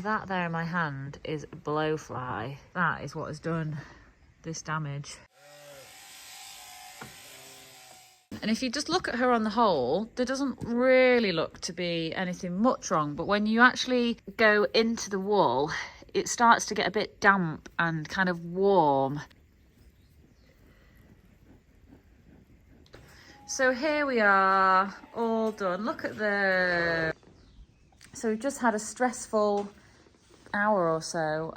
That there in my hand is a blowfly. That is what has done this damage. And if you just look at her on the whole, there doesn't really look to be anything much wrong. But when you actually go into the wool, it starts to get a bit damp and kind of warm. So here we are, all done. Look at the... So we've just had a stressful hour or so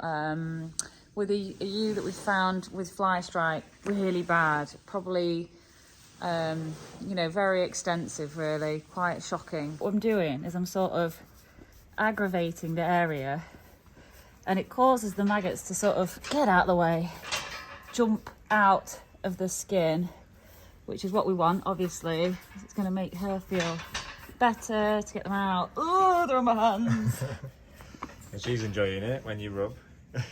with a ewe that we found with fly strike really bad. Probably, you know, very extensive really, quite shocking. What I'm doing is I'm sort of aggravating the area, and it causes the maggots to sort of get out of the way, jump out of the skin, which is what we want, obviously. It's going to make her feel better to get them out. Oh, they're on my hands. And she's enjoying it when you rub. But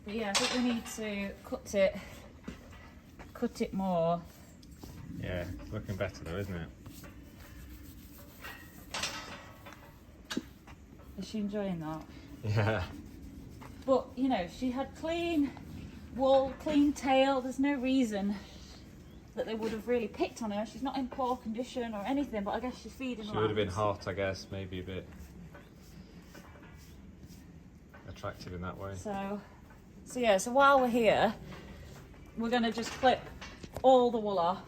yeah, I think we need to cut it more. Yeah, it's looking better though, isn't it? Is she enjoying that? Yeah. But, you know, she had clean wool, clean tail. There's no reason that they would have really picked on her. She's not in poor condition or anything, but I guess she's feeding. She would have been hot, I guess, maybe a bit attractive in that way. So yeah, so while we're here, we're going to just clip all the wool off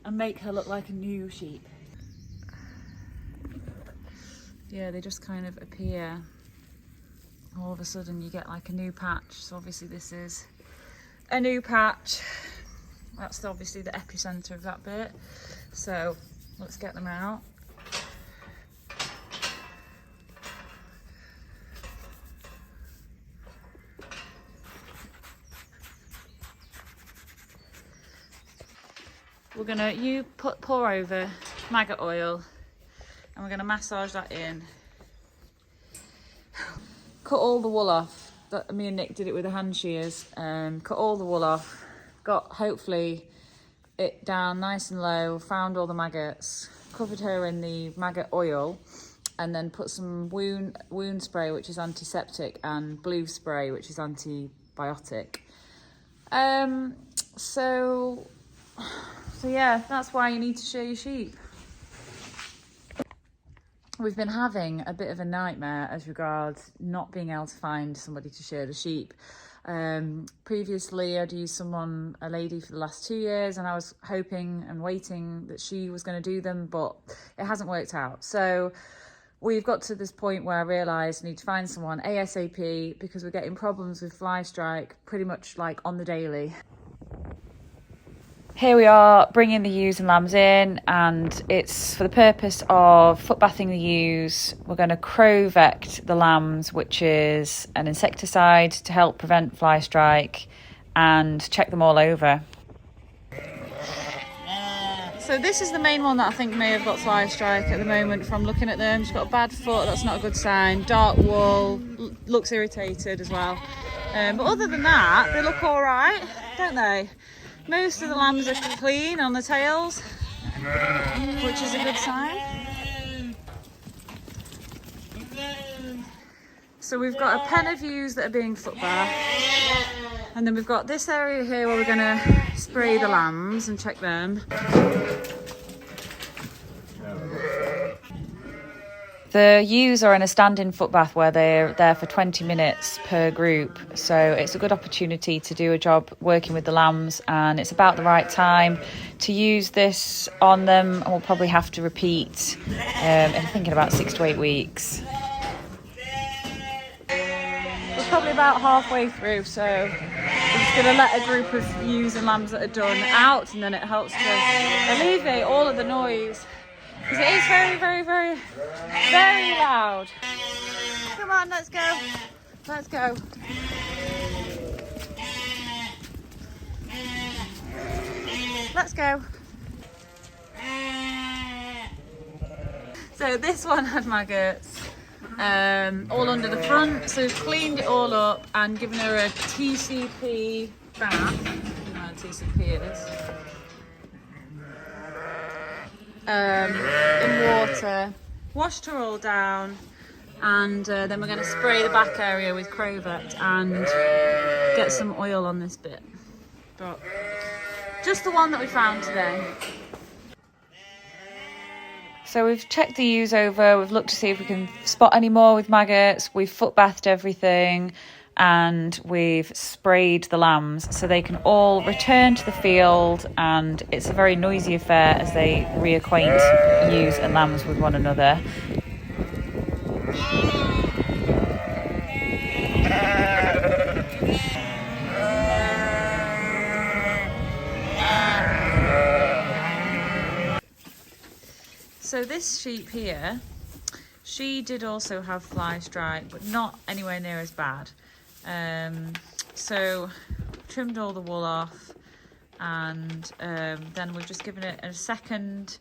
and make her look like a new sheep. Yeah, they just kind of appear. All of a sudden you get like a new patch. So obviously this is a new patch. That's obviously the epicenter of that bit. So let's get them out. We're gonna pour over maggot oil, and we're gonna massage that in. Cut all the wool off. Me and Nick did it with the hand shears. Cut all the wool off. Got hopefully it down nice and low. Found all the maggots. Covered her in the maggot oil, and then put some wound spray, which is antiseptic, and blue spray, which is antibiotic. So yeah, that's why you need to shear your sheep. We've been having a bit of a nightmare as regards not being able to find somebody to shear the sheep. Previously I'd used a lady for the last 2 years, and I was hoping and waiting that she was going to do them, but it hasn't worked out. So we've got to this point where I realised I need to find someone ASAP, because we're getting problems with fly strike pretty much like on the daily. Here we are bringing the ewes and lambs in, and it's for the purpose of footbathing the ewes. We're going to Crovect the lambs, which is an insecticide to help prevent fly strike, and check them all over. So this is the main one that I think may have got fly strike at the moment from looking at them. She's got a bad foot, that's not a good sign. Dark wool, looks irritated as well. But other than that, they look all right, don't they? Most of the lambs are clean on the tails, which is a good sign. So we've got a pen of ewes that are being footbathed, and then we've got this area here where we're going to spray the lambs and check them. The ewes are in a standing footbath where they're there for 20 minutes per group, so it's a good opportunity to do a job working with the lambs, and it's about the right time to use this on them, and we'll probably have to repeat I think in about 6 to 8 weeks. We're probably about halfway through, so we're just going to let a group of ewes and lambs that are done out, and then it helps to alleviate all of the noise. Because it is very, very, very, very loud. Come on, let's go. Let's go. Let's go. So this one had maggots all under the front. So we've cleaned it all up and given her a TCP bath. I don't know what TCP is. In water, washed her all down, And then we're going to spray the back area with Crovet and get some oil on this bit. But just the one that we found today. So we've checked the ewes over, we've looked to see if we can spot any more with maggots, we've footbathed everything, and we've sprayed the lambs so they can all return to the field, and it's a very noisy affair as they reacquaint ewes and lambs with one another. So this sheep here, she did also have fly strike, but not anywhere near as bad. So trimmed all the wool off, and then we've just given it a second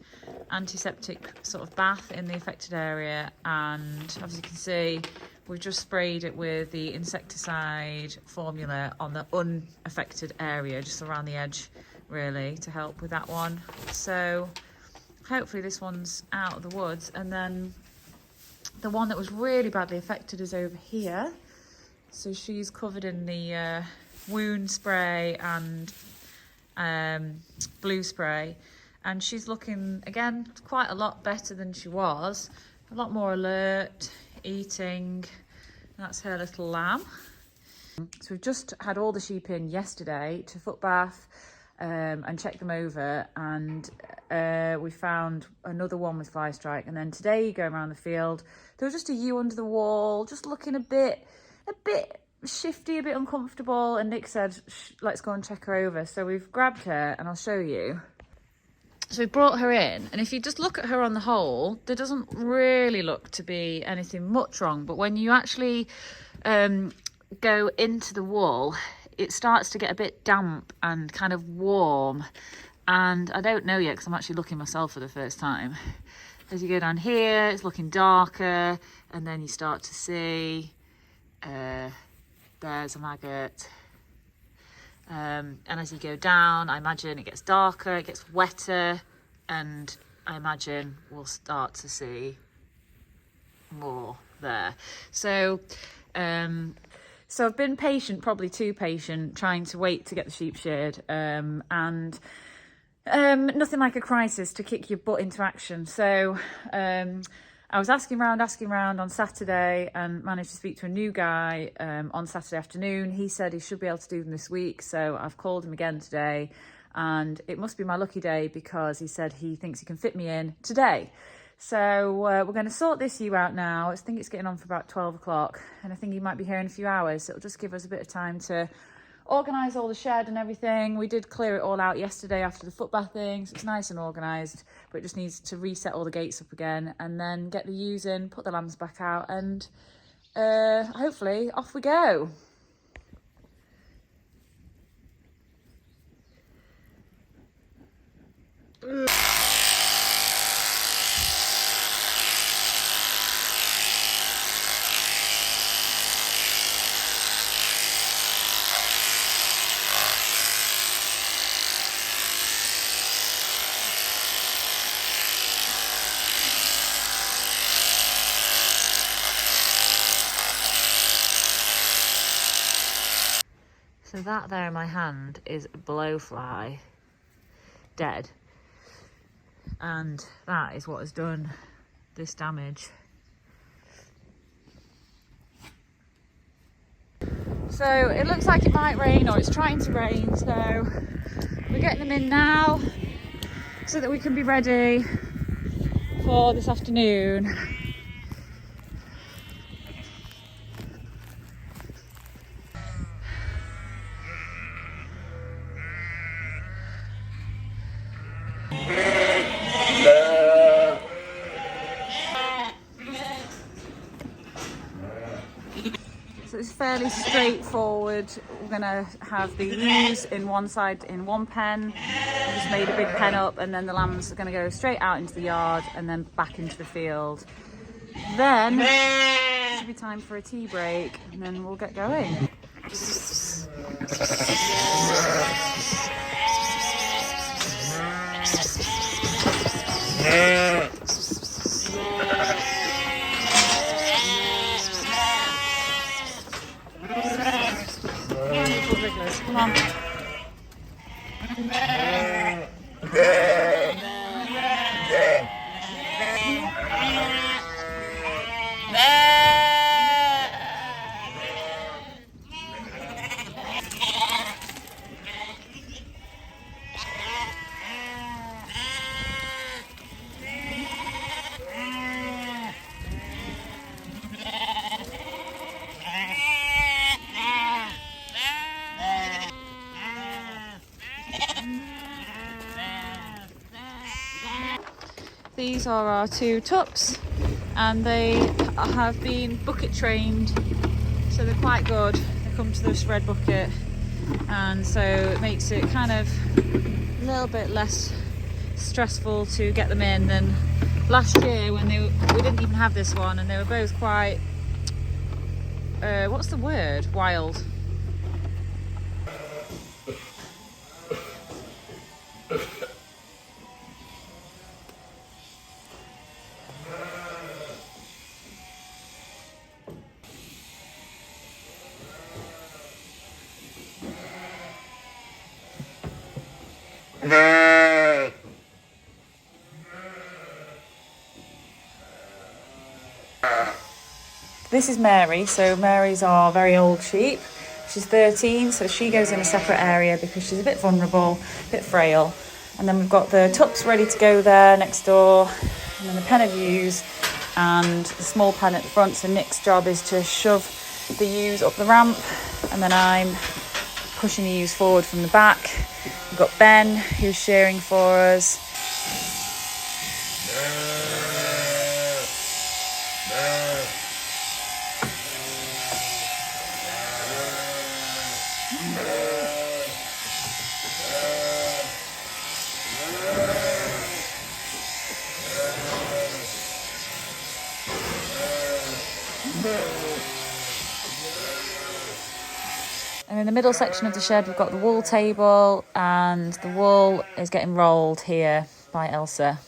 antiseptic sort of bath in the affected area, and as you can see, we've just sprayed it with the insecticide formula on the unaffected area, just around the edge really, to help with that one. So hopefully this one's out of the woods, and then the one that was really badly affected is over here. So she's covered in the wound spray and blue spray, and she's looking again quite a lot better than she was, a lot more alert, eating. That's her little lamb. So we've just had all the sheep in yesterday to footbath and check them over, and we found another one with fly strike. And then today, going around the field, there was just a ewe under the wall, just looking a bit shifty, a bit uncomfortable, and Nick said, let's go and check her over. So we've grabbed her, and I'll show you. So we brought her in, and if you just look at her on the whole, there doesn't really look to be anything much wrong, but when you actually go into the wool, it starts to get a bit damp and kind of warm, and I don't know yet because I'm actually looking myself for the first time. As you go down here, it's looking darker, and then you start to see there's a maggot, and as you go down, I imagine it gets darker, it gets wetter, and I imagine we'll start to see more there. So I've been patient, probably too patient, trying to wait to get the sheep sheared, and nothing like a crisis to kick your butt into action. So I was asking around on Saturday, and managed to speak to a new guy on Saturday afternoon. He said he should be able to do them this week, so I've called him again today, and it must be my lucky day because he said he thinks he can fit me in today. So we're going to sort this ewe out now. I think it's getting on for about 12 o'clock, and I think he might be here in a few hours. So it'll just give us a bit of time to organise all the shed and everything. We did clear it all out yesterday after the footbathing, so it's nice and organised, but it just needs to reset all the gates up again, and then get the ewes in, put the lambs back out, and hopefully off we go. So that there in my hand is a blowfly, dead. And that is what has done this damage. So it looks like it might rain, or it's trying to rain, so we're getting them in now so that we can be ready for this afternoon. So it's fairly straightforward. We're going to have the ewes in one side in one pen. We just made a big pen up, and then the lambs are going to go straight out into the yard and then back into the field. Then it should be time for a tea break, and then we'll get going. on. These are our two tups, and they have been bucket trained, so they're quite good. They come to this red bucket, and so it makes it kind of a little bit less stressful to get them in than last year when we didn't even have this one, and they were both quite what's the word? Wild. This is Mary. So Mary's our very old sheep. She's 13, so she goes in a separate area because she's a bit vulnerable, a bit frail. And then we've got the tups ready to go there next door, and then the pen of ewes and the small pen at the front. So Nick's job is to shove the ewes up the ramp, and then I'm pushing the ewes forward from the back. We've got Ben who's shearing for us. And in the middle section of the shed, we've got the wool table, and the wool is getting rolled here by Elsa.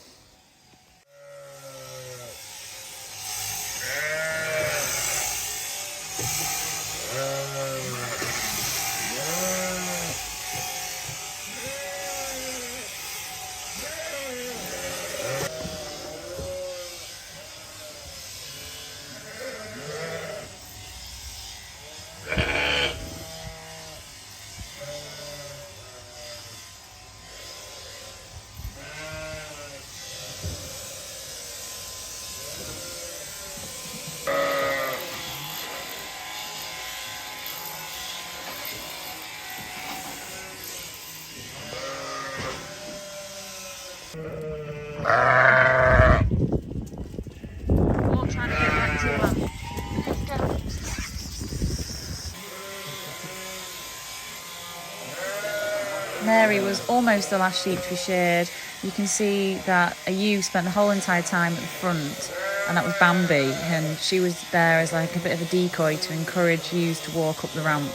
Mary was almost the last sheep to be sheared. You can see that a ewe spent the whole entire time at the front, and that was Bambi, and she was there as like a bit of a decoy to encourage ewes to walk up the ramp.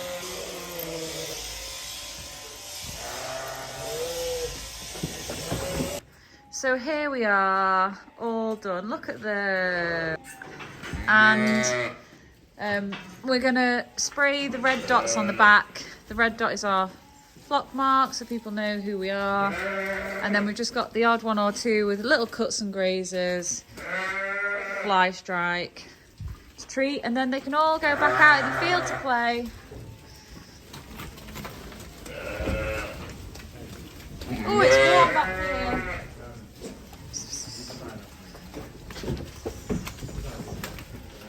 So here we are, all done. Look at the... And we're gonna spray the red dots on the back. The red dot is our flock mark, so people know who we are. And then we've just got the odd one or two with little cuts and grazes, fly strike to treat, and then they can all go back out in the field to play. Oh, it's warm back here.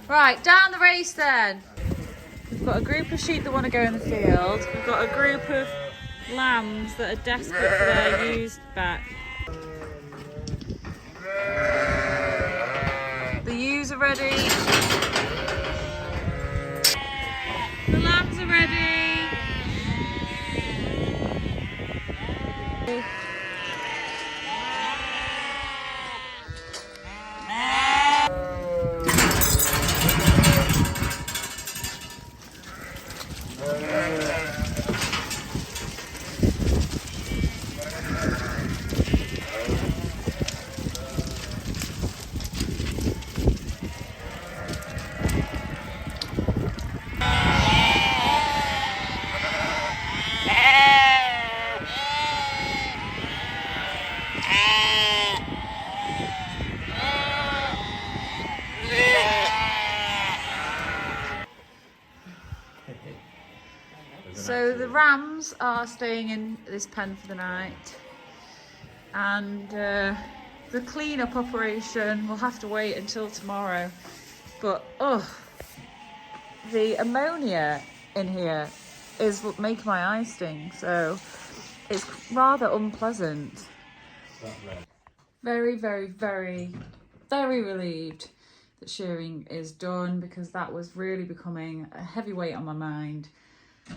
Right, down the race then. We've got a group of sheep that want to go in the field. We've got a group of lambs that are desperate for their ewes back. The ewes are ready. The lambs are ready. So the rams are staying in this pen for the night, and the clean-up operation will have to wait until tomorrow. But the ammonia in here is what making my eyes sting, so it's rather unpleasant. Very, very, very, very relieved that shearing is done, because that was really becoming a heavy weight on my mind.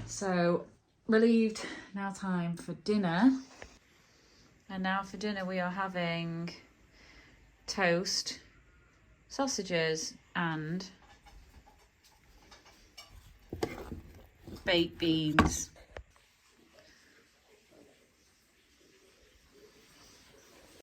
So relieved. Now time for dinner. And now for dinner we are having toast, sausages and baked beans.